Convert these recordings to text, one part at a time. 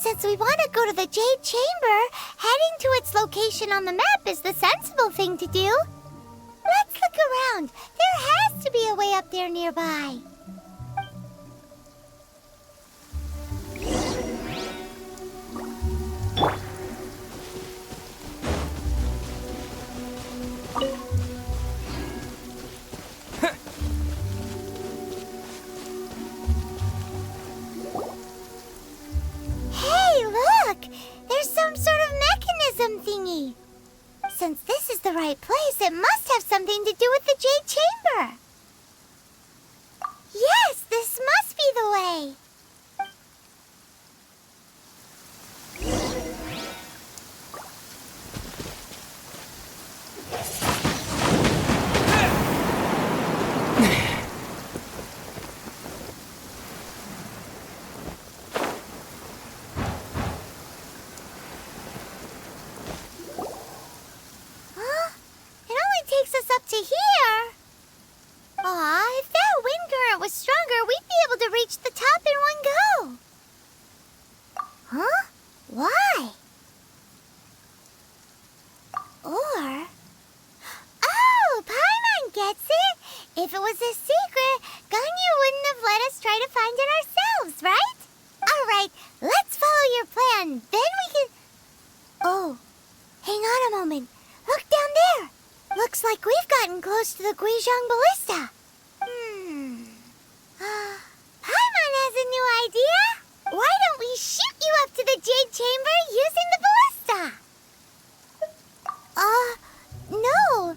Since we want to go to the Jade Chamber, heading to its location on the map is the sensible thing to do. Let's look around. There has to be a way up there nearby. Hey, look! There's some sort of mechanism thingy. Since this is the right place, it must have something to do with the Jade Chamber. Yes, this must be the way. Up to here. Aw, if that wind current was stronger, we'd be able to reach the top in one go. Huh? Why? Or... Oh, Paimon gets it! If it was a secret, Ganyu wouldn't have let us try to find it ourselves, right? Alright, let's follow your plan. Then we can... Oh, hang on a moment. Look down there. Looks like we've gotten close to the Guizhong Ballista. Paimon has a new idea. Why don't we shoot you up to the Jade Chamber using the ballista? No.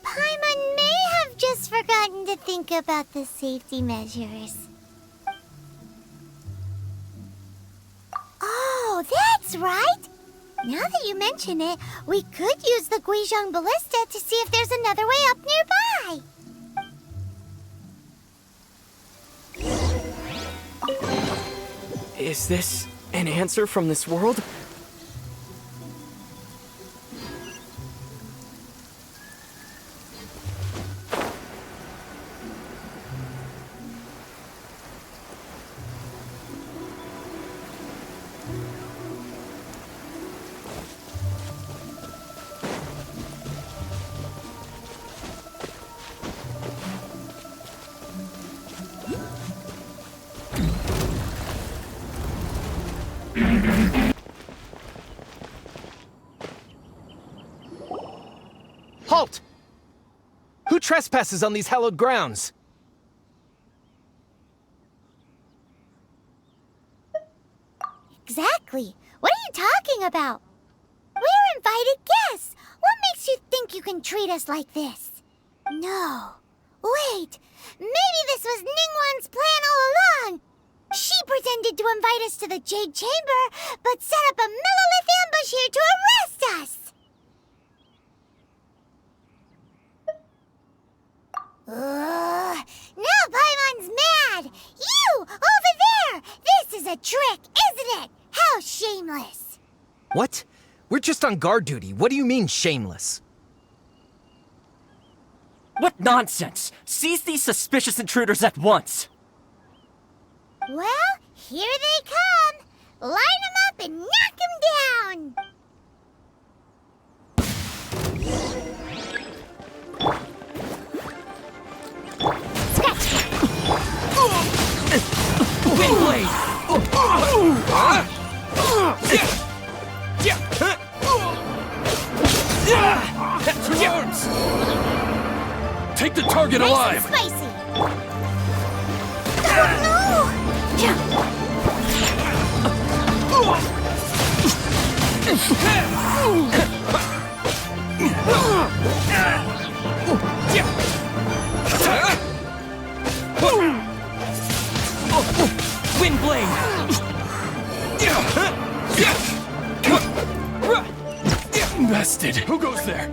Paimon may have just forgotten to think about the safety measures. Oh, that's right. Now that you mention it, we could use the Guizhong Ballista to see if there's another way up nearby. Is this an answer from this world? Halt! Who trespasses on these hallowed grounds? Exactly. What are you talking about? We're invited guests. What makes you think you can treat us like this? No. Wait. Maybe this was Ningguang's plan all along. She pretended to invite us to the Jade Chamber, but set up a Millilith ambush here to arrest us. Now Paimon's mad! You! Over there! This is a trick, isn't it? How shameless! What? We're just on guard duty. What do you mean, shameless? What nonsense! Seize these suspicious intruders at once! Well, here they come! Line them up and knock them down! Wind blade! To arms! Take the target alive! Nice and spicy! Oh no! Wind blade! Bested. Who goes there?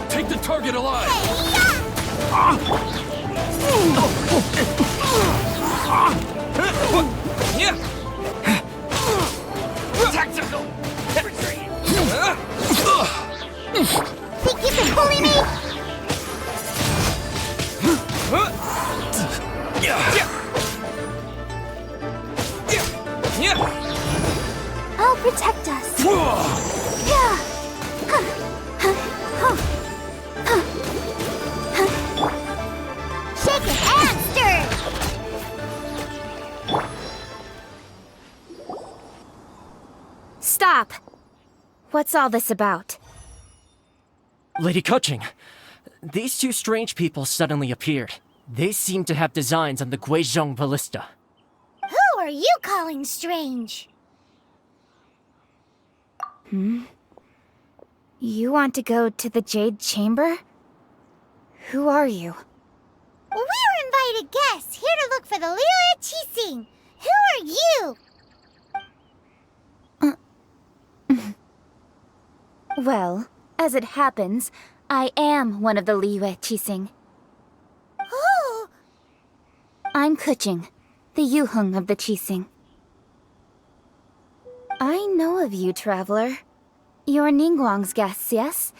Take the target alive! Tactical! Retreat! Think you can bully me? I'll protect us. Yeah. Shake it and stir it. Stop! What's all this about? Lady Kuching, these two strange people suddenly appeared. They seem to have designs on the Guizhong ballista. Who are you calling strange? You want to go to the Jade Chamber? Who are you? We're invited guests here to look for the Liu Qixing. Who are you? Well, as it happens, I am one of the Liu Qixing. Oh, I'm Kuching, the Yuheng of the Qixing. I know of you, traveler. You're Ningguang's guests, yes?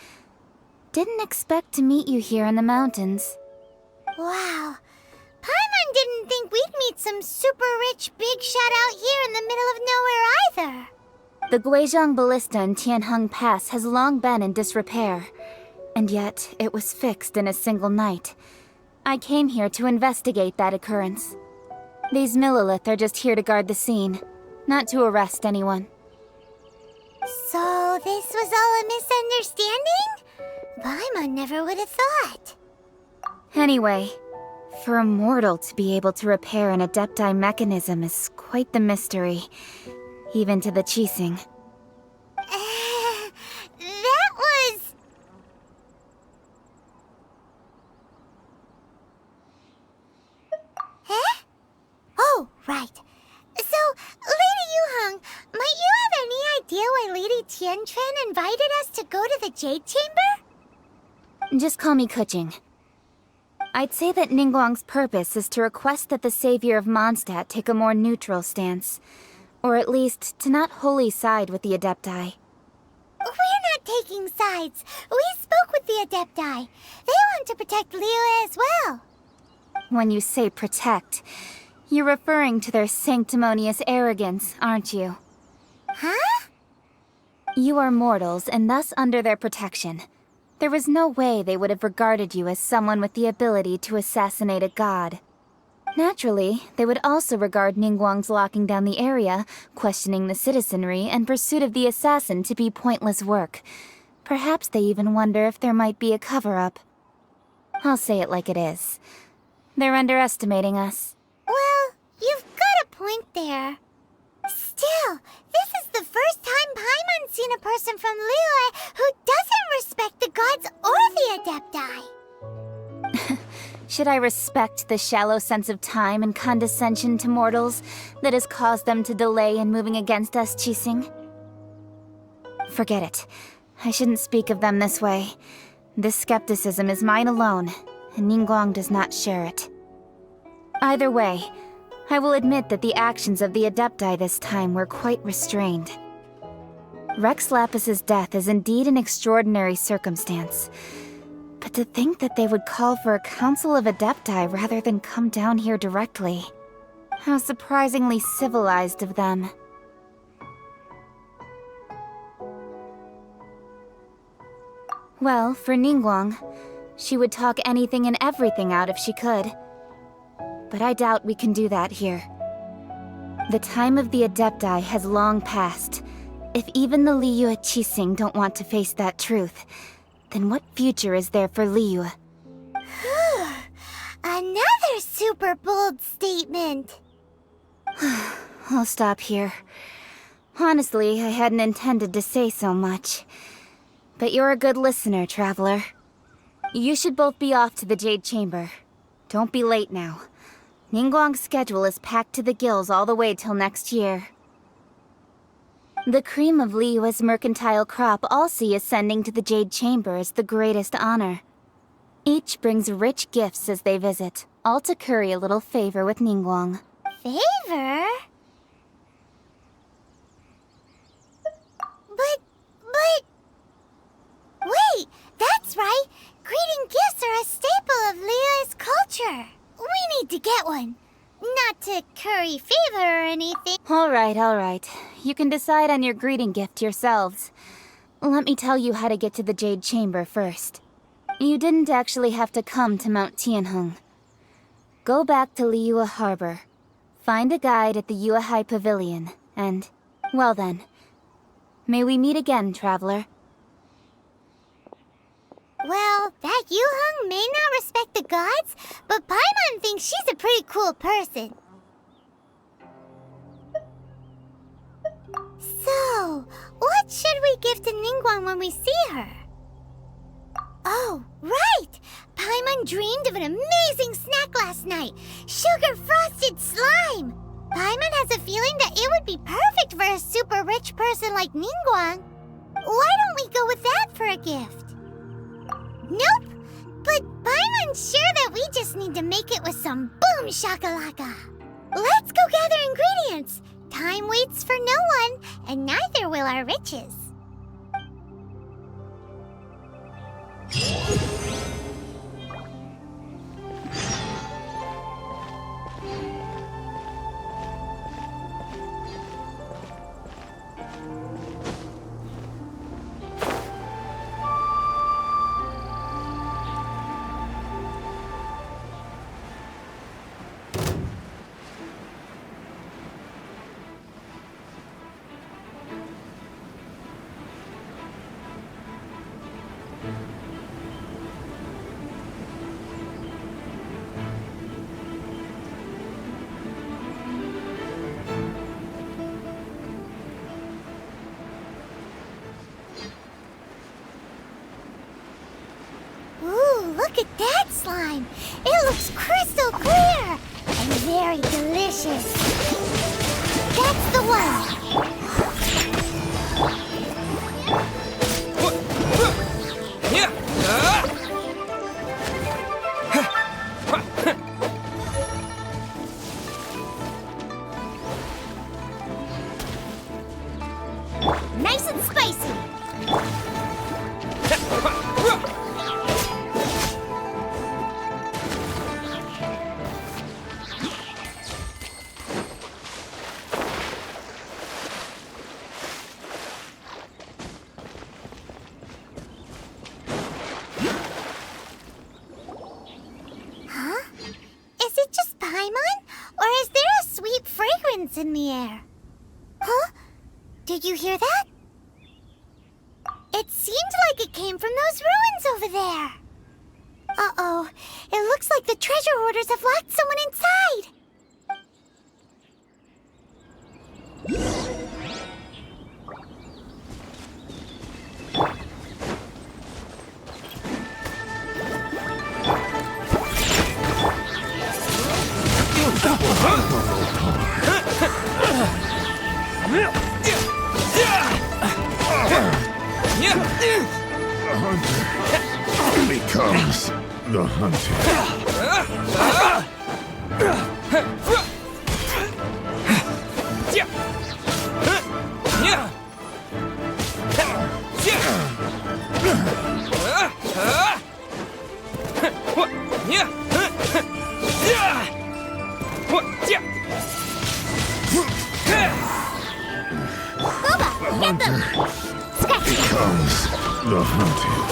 Didn't expect to meet you here in the mountains. wow. Paimon didn't think we'd meet some super rich big shot out here in the middle of nowhere either. The Guizhong ballista in Tianheng Pass has long been in disrepair, and yet it was fixed in a single night. I came here to investigate that occurrence. These Millilith are just here to guard the scene, not to arrest anyone. So this was all a misunderstanding? Paimon never would have thought. Anyway, for a mortal to be able to repair an Adepti mechanism is quite the mystery, even to the Qixing. That was... Huh? Oh, right. So, Lady Yuheng, might you have any idea why Lady Tianquan invited us to go to the Jade Chamber? Just call me Kuching. I'd say that Ningguang's purpose is to request that the savior of Mondstadt take a more neutral stance. Or at least, to not wholly side with the Adepti. We're not taking sides. We spoke with the Adepti. They want to protect Liu as well. When you say protect, you're referring to their sanctimonious arrogance, aren't you? Huh? You are mortals and thus under their protection. There was no way they would have regarded you as someone with the ability to assassinate a god. Naturally, they would also regard Ningguang's locking down the area, questioning the citizenry, and pursuit of the assassin to be pointless work. Perhaps they even wonder if there might be a cover-up. I'll say it like it is. They're underestimating us. Well, you've got a point there. Still, this is the first time Paimon's seen a person from Liyue who doesn't respect the gods or the Adepti. Should I respect the shallow sense of time and condescension to mortals that has caused them to delay in moving against us, Qixing? Forget it. I shouldn't speak of them this way. This skepticism is mine alone, and Ningguang does not share it. Either way, I will admit that the actions of the Adepti this time were quite restrained. Rex Lapis's death is indeed an extraordinary circumstance. But to think that they would call for a council of Adepti rather than come down here directly. How surprisingly civilized of them. Well, for Ningguang, she would talk anything and everything out if she could. But I doubt we can do that here. The time of the Adepti has long passed. If even the Liu Qixing don't want to face that truth, then what future is there for Liu? Another super bold statement. I'll stop here. Honestly, I hadn't intended to say so much. But you're a good listener, traveler. You should both be off to the Jade Chamber. Don't be late now. Ningguang's schedule is packed to the gills all the way till next year. The cream of Liyue's mercantile crop all see ascending to the Jade Chamber as the greatest honor. Each brings rich gifts as they visit, all to curry a little favor with Ningguang. Favor? But... Wait, that's right! Greeting gifts are a staple of Liyue's culture! We need to get one. Not to to curry favor or anything. All right. You can decide on your greeting gift yourselves. Let me tell you how to get to the Jade Chamber first. You didn't actually have to come to Mount Tianheng. Go back to Liyue Harbor. Find a guide at the Yuehai Pavilion, and, well then, may we meet again, traveler. Well, that Yuheng may not respect the gods, but Paimon thinks she's a pretty cool person. So, what should we give to Ningguang when we see her? Oh, right! Paimon dreamed of an amazing snack last night! Sugar-frosted slime! Paimon has a feeling that it would be perfect for a super rich person like Ningguang. Why don't we go with that for a gift? Nope! But Paimon's sure that we just need to make it with some boom shakalaka! Let's go gather ingredients! Time waits for no one, and neither will our riches. Look at that slime! It looks crystal clear! And very delicious! That's the one! Nice and spicy! In the air. Huh? Did you hear that? It seemed like it came from those ruins over there. Uh-oh. It looks like the treasure hoarders have locked someone inside. The hunter becomes the hunted. Get them! Scratch becomes the hunted.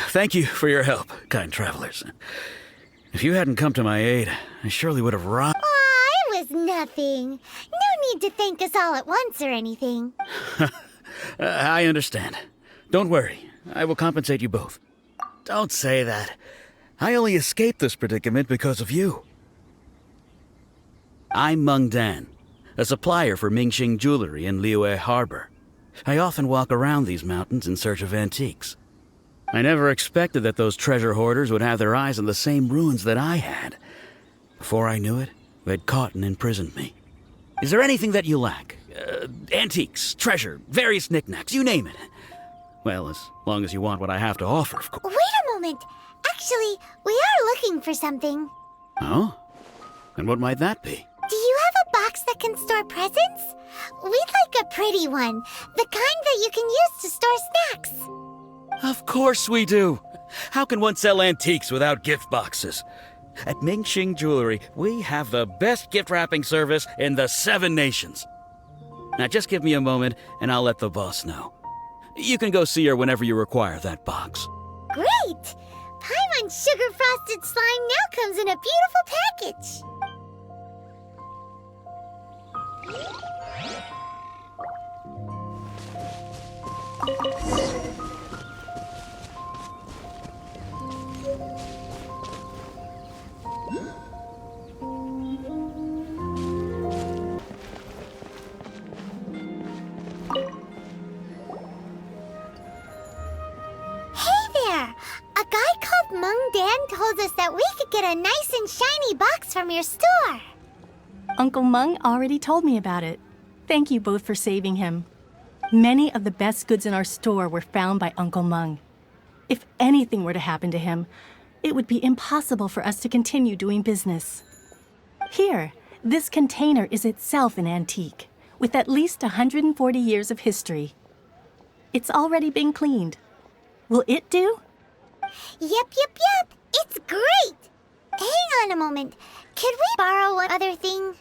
Thank you for your help, kind travelers. If you hadn't come to my aid, I surely would have run. Aw, it was nothing. No need to thank us all at once or anything. I understand. Don't worry. I will compensate you both. Don't say that. I only escaped this predicament because of you. I'm Meng Dan, a supplier for Mingxing Jewelry in Liyue Harbor. I often walk around these mountains in search of antiques. I never expected that those treasure hoarders would have their eyes on the same ruins that I had. Before I knew it, they'd caught and imprisoned me. Is there anything that you lack? Antiques, treasure, various knickknacks, you name it. Well, as long as you want what I have to offer, of course. Wait a moment. Actually, we are looking for something. Oh? And what might that be? Do you have a box that can store presents? We'd like a pretty one, the kind that you can use to store snacks. Of course we do. How can one sell antiques without gift boxes? At Mingxing Jewelry, we have the best gift wrapping service in the 7 nations. Now just give me a moment and I'll let the boss know. You can go see her whenever you require that box. Great! Paimon Sugar Frosted Slime now comes in a beautiful package. A guy called Mung Dan told us that we could get a nice and shiny box from your store. Uncle Mung already told me about it. Thank you both for saving him. Many of the best goods in our store were found by Uncle Mung. If anything were to happen to him, it would be impossible for us to continue doing business. Here, this container is itself an antique, with at least 140 years of history. It's already been cleaned. Will it do? Yep. It's great! Hang on a moment. Could we borrow one other thing?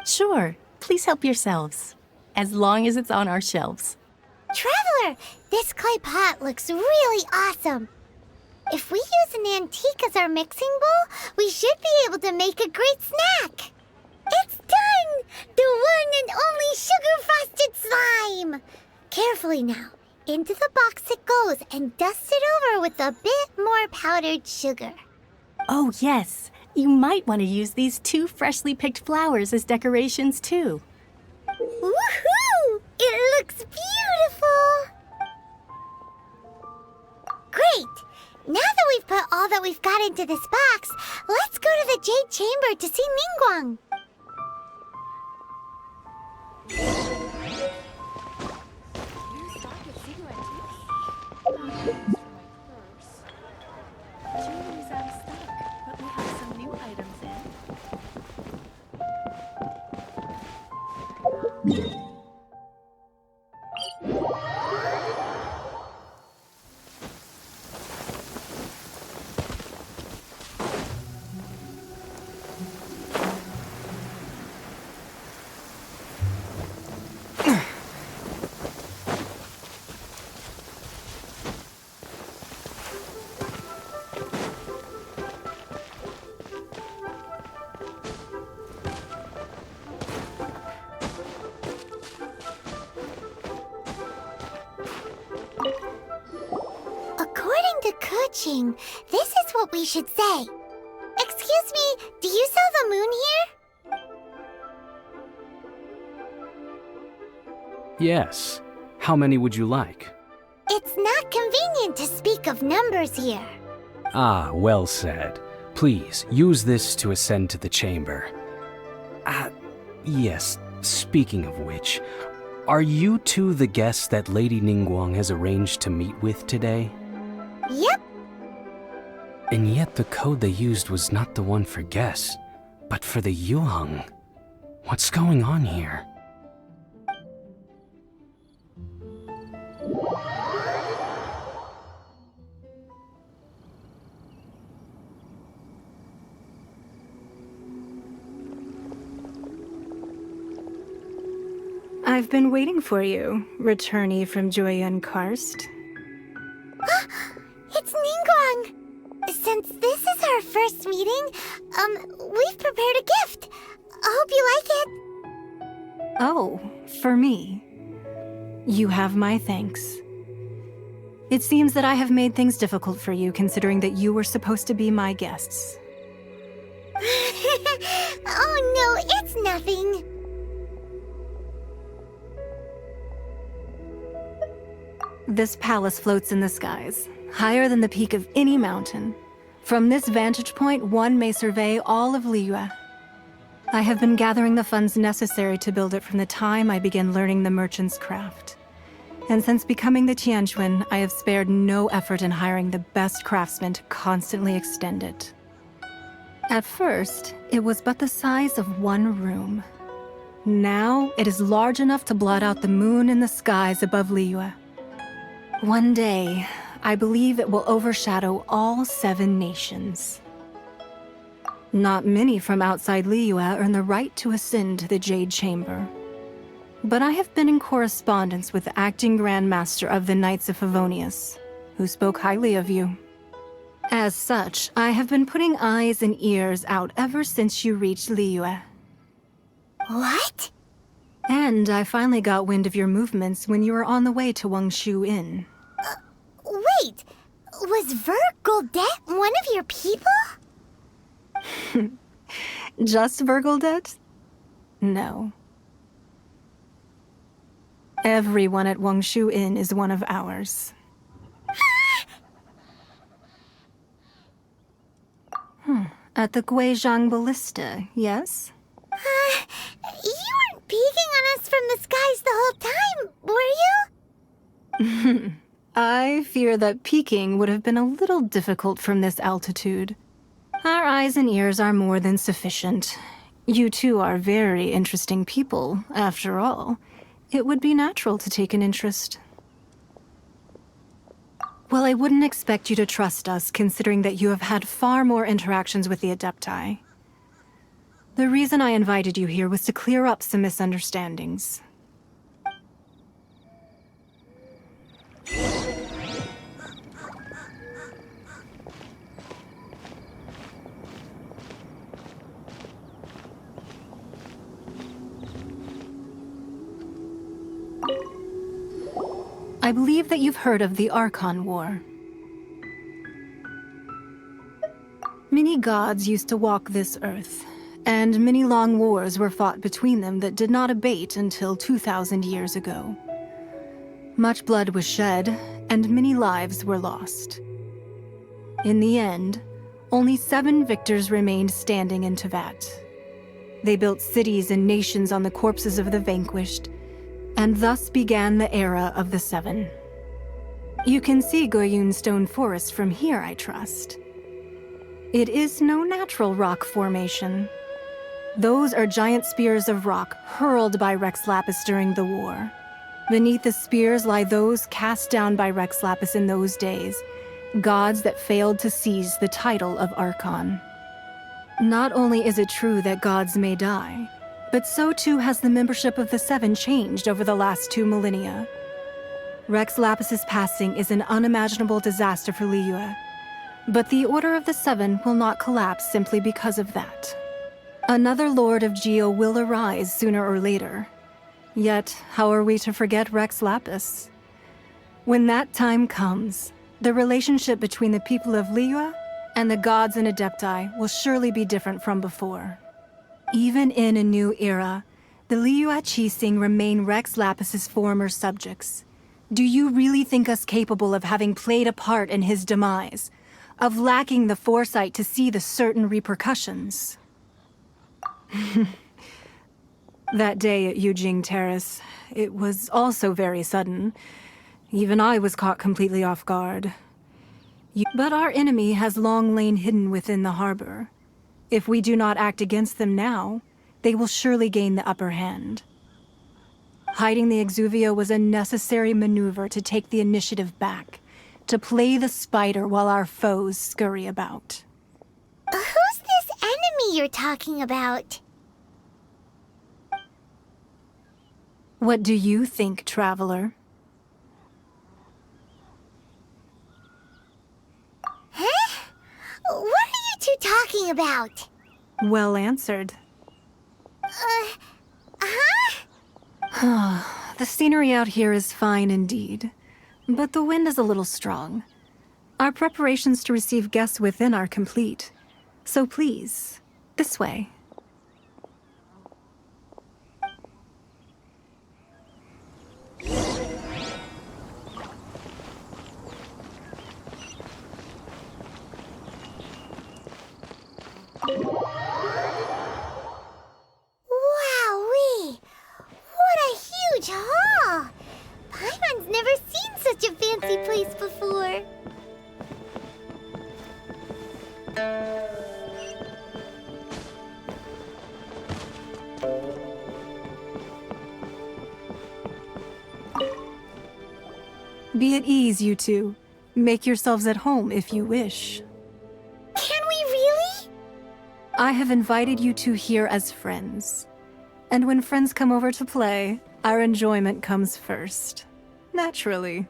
Sure. Please help yourselves. As long as it's on our shelves. Traveler, this clay pot looks really awesome. If we use an antique as our mixing bowl, we should be able to make a great snack. It's done! The one and only sugar-frosted slime! Carefully now. Into the box it goes and dust it over with a bit more powdered sugar. Oh, yes. You might want to use these 2 freshly picked flowers as decorations, too. Woohoo! It looks beautiful! Great! Now that we've put all that we've got into this box, let's go to the Jade Chamber to see Ningguang. Jewelry's out of stock, but we have some new items in. Kuching, this is what we should say. Excuse me, do you sell the moon here? Yes. How many would you like? It's not convenient to speak of numbers here. Ah, well said. Please, use this to ascend to the chamber. Yes, speaking of which, are you two the guests that Lady Ningguang has arranged to meet with today? Yep. And yet the code they used was not the one for guests, but for the Yuheng. What's going on here? I've been waiting for you, returnee from Joyun Karst. It's Ningguang! Since this is our first meeting, we've prepared a gift. Hope you like it. Oh, for me. You have my thanks. It seems that I have made things difficult for you, considering that you were supposed to be my guests. Oh no, it's nothing. This palace floats in the skies, higher than the peak of any mountain. From this vantage point, one may survey all of Liyue. I have been gathering the funds necessary to build it from the time I began learning the merchant's craft. And since becoming the Tianquan, I have spared no effort in hiring the best craftsmen to constantly extend it. At first, it was but the size of one room. Now it is large enough to blot out the moon in the skies above Liyue. One day, I believe it will overshadow all 7 nations. Not many from outside Liyue earn the right to ascend to the Jade Chamber. But I have been in correspondence with the acting Grand Master of the Knights of Favonius, who spoke highly of you. As such, I have been putting eyes and ears out ever since you reached Liyue. What? And I finally got wind of your movements when you were on the way to Wangshu Inn. Wait, was Vergoldet one of your people? Just Vergoldet? No. Everyone at Wangshu Inn is one of ours. At the Guizhang Ballista, yes? You weren't peeking on us from the skies the whole time, were you? I fear that peeking would have been a little difficult from this altitude. Our eyes and ears are more than sufficient. You two are very interesting people, after all. It would be natural to take an interest. Well, I wouldn't expect you to trust us, considering that you have had far more interactions with the Adepti. The reason I invited you here was to clear up some misunderstandings. I believe that you've heard of the Archon War. Many gods used to walk this earth, and many long wars were fought between them that did not abate until 2,000 years ago. Much blood was shed, and many lives were lost. In the end, only 7 victors remained standing in Tevat. They built cities and nations on the corpses of the vanquished, and thus began the era of the 7. You can see Goyun Stone Forest from here, I trust. It is no natural rock formation. Those are giant spears of rock hurled by Rex Lapis during the war. Beneath the spears lie those cast down by Rex Lapis in those days, gods that failed to seize the title of Archon. Not only is it true that gods may die, but so too has the membership of the 7 changed over the last 2 millennia. Rex Lapis's passing is an unimaginable disaster for Liyue, but the Order of the 7 will not collapse simply because of that. Another Lord of Geo will arise sooner or later. Yet, how are we to forget Rex Lapis? When that time comes, the relationship between the people of Liyue and the gods and Adepti will surely be different from before. Even in a new era, the Liyue Qixing remain Rex Lapis's former subjects. Do you really think us capable of having played a part in his demise? Of lacking the foresight to see the certain repercussions? That day at Yujing Terrace, it was also very sudden. Even I was caught completely off guard. But our enemy has long lain hidden within the harbor. If we do not act against them now, they will surely gain the upper hand. Hiding the Exuvio was a necessary maneuver to take the initiative back, to play the spider while our foes scurry about. Who's this enemy you're talking about? What do you think, traveler? Huh? What are you two talking about? Well answered. The scenery out here is fine indeed, but the wind is a little strong. Our preparations to receive guests within are complete, so please, this way. Wowee! What a huge hall! Paimon's never seen such a fancy place before. Be at ease, you two. Make yourselves at home if you wish. Can we really? I have invited you two here as friends. And when friends come over to play, our enjoyment comes first. Naturally.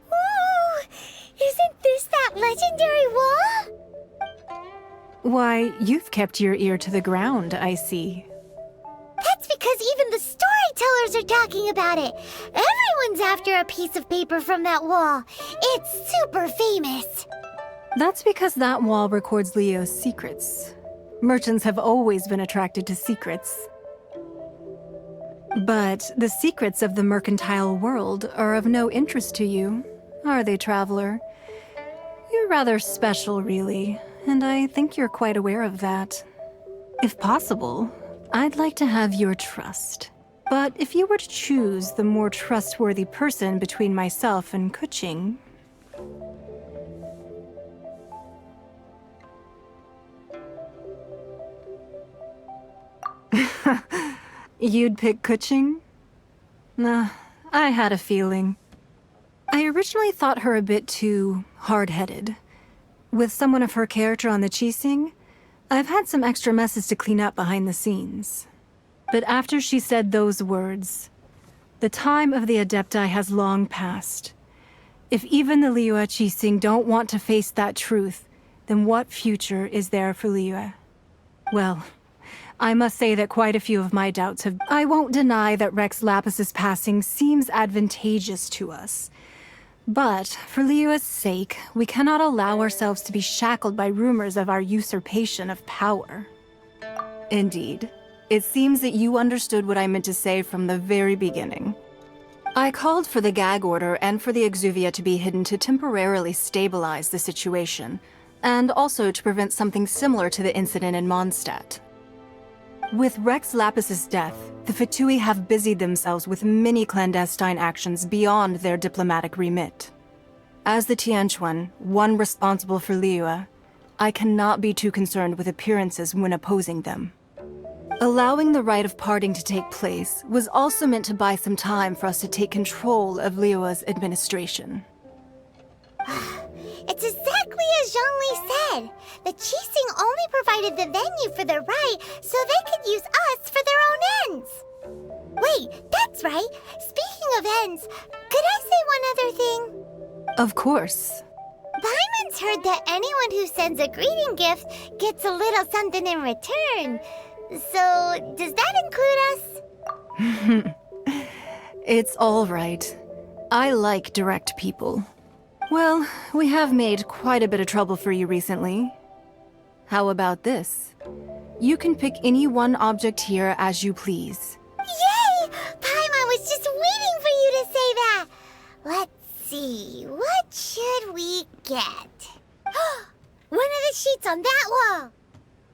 Ooh! Isn't this that legendary wall? Why, you've kept your ear to the ground, I see. That's because even the storytellers are talking about it. Everyone's after a piece of paper from that wall. It's super famous. That's because that wall records Leo's secrets. Merchants have always been attracted to secrets. But the secrets of the mercantile world are of no interest to you, are they, traveler? You're rather special, really, and I think you're quite aware of that. If possible, I'd like to have your trust. But if you were to choose the more trustworthy person between myself and Kuching... You'd pick Kuching? Nah, I had a feeling. I originally thought her a bit too hard-headed. With someone of her character on the Qixing, I've had some extra messes to clean up behind the scenes. But after she said those words, the time of the Adepti has long passed. If even the Liyue Qixing don't want to face that truth, then what future is there for Liyue? Well, I must say that quite a few of my doubts have... I won't deny that Rex Lapis's passing seems advantageous to us. But, for Liyue's sake, we cannot allow ourselves to be shackled by rumors of our usurpation of power. Indeed. It seems that you understood what I meant to say from the very beginning. I called for the gag order and for the Exuvia to be hidden to temporarily stabilize the situation, and also to prevent something similar to the incident in Mondstadt. With Rex Lapis's death, the Fatui have busied themselves with many clandestine actions beyond their diplomatic remit. As the Tianquan, one responsible for Liyue, I cannot be too concerned with appearances when opposing them. Allowing the rite of parting to take place was also meant to buy some time for us to take control of Liyue's administration. It's exactly as Zhongli said. The Qixing only provided the venue for their rite so they could use us for their own ends. Wait, that's right. Speaking of ends, could I say one other thing? Of course. Paimon's heard that anyone who sends a greeting gift gets a little something in return. So, does that include us? It's all right. I like direct people. Well, we have made quite a bit of trouble for you recently. How about this? You can pick any one object here as you please. Yay! Paimon was just waiting for you to say that! Let's see, what should we get? One of the sheets on that wall!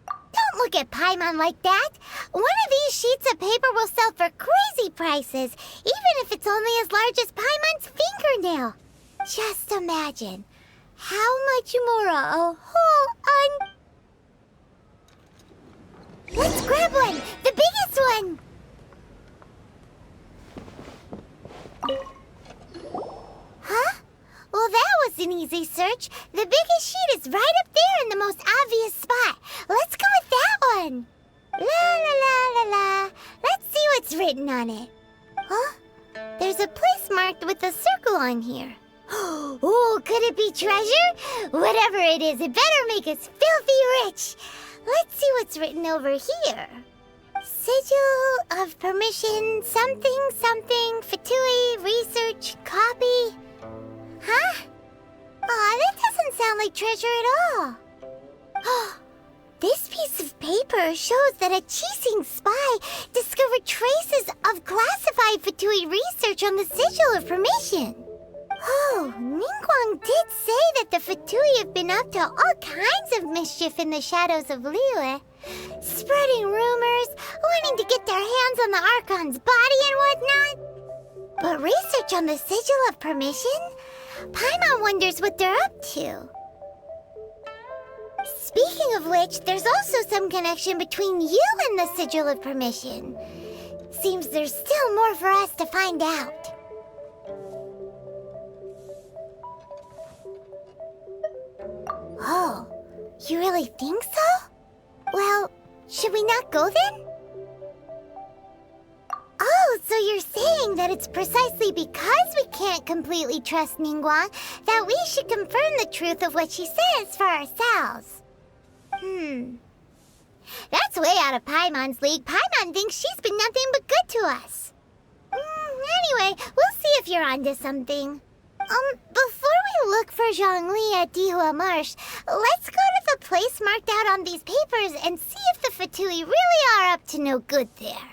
Don't look at Paimon like that! One of these sheets of paper will sell for crazy prices, even if it's only as large as Paimon's fingernail. Just imagine how much more a whole Let's grab one! The biggest one! Huh? Well, that was an easy search. The biggest sheet is right up there in the most obvious spot. Let's go with that one. La la la la la. Let's see what's written on it. Huh? There's a place marked with a circle on here. Oh, could it be treasure? Whatever it is, it better make us filthy rich. Let's see what's written over here. Sigil of permission, something, something, Fatui, research, copy. Huh? Aw, that doesn't sound like treasure at all. This piece of paper shows that a Qixing spy discovered traces of classified Fatui research on the Sigil of Permission. Oh, Ningguang did say that the Fatui have been up to all kinds of mischief in the shadows of Liyue. Spreading rumors, wanting to get their hands on the Archon's body and whatnot. But research on the Sigil of Permission? Paimon wonders what they're up to. Speaking of which, there's also some connection between you and the Sigil of Permission. Seems there's still more for us to find out. Oh, you really think so? Well, should we not go then? Oh, so you're saying that it's precisely because we can't completely trust Ningguang that we should confirm the truth of what she says for ourselves. That's way out of Paimon's league. Paimon thinks she's been nothing but good to us. Anyway, we'll see if you're onto something. Before we look for Zhongli at Dihua Marsh, let's go to the place marked out on these papers and see if the Fatui really are up to no good there.